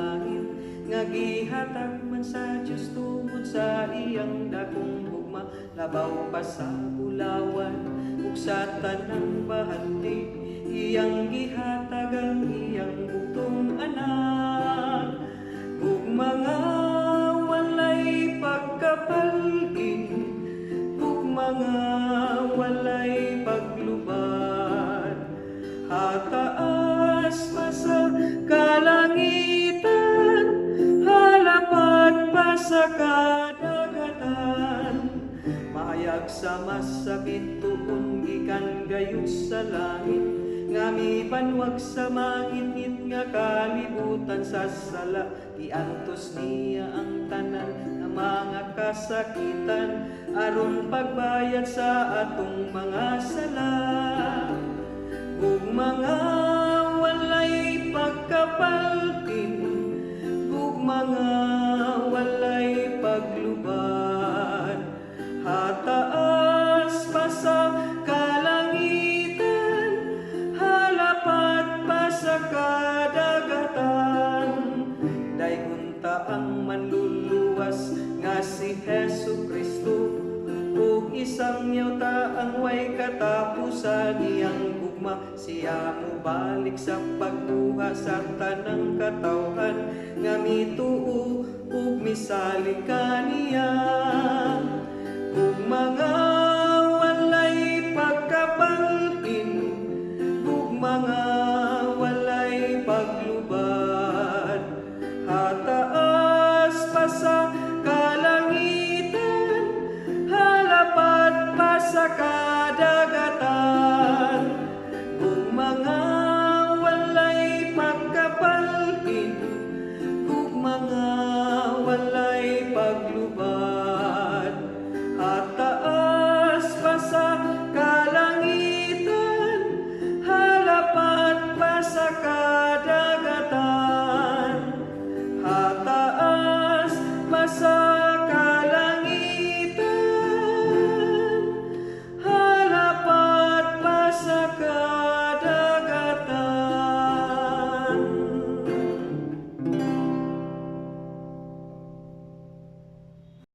langit, nga gihatag man sa Dios tungod sa iyang dakung gugma. Labaw pa sa bulawan ug sa tanang bahandi, iyang gihatag ang iyang bugtong anak. Ug mga walay pagkabalhin, ug mga walay paglubad, hataas pa sa kalangitan, halapad pa sa kadagatan. Mahayag sa masa bitoon, gikan gayud sa langit, nga mibanwag sa mangitngit, nga kalibutan sa sala. Gi-antus Niya ang tanan ng mga kasakitan, aron pagbayad sa atong mga sala. Ug mga walay pagkabalhin, ug mga walay paglubad, hataas pa sa kalangitan, halapad pa sa kadagatan. Daygunta ang manluluwas nga si Hesu-Kristo, ug isang yawta ang way katapusan. Iyang gugma siya mo balik sa pagbuha sa tanang katawhan, nga mituo ug misalig kaniya. Ug mga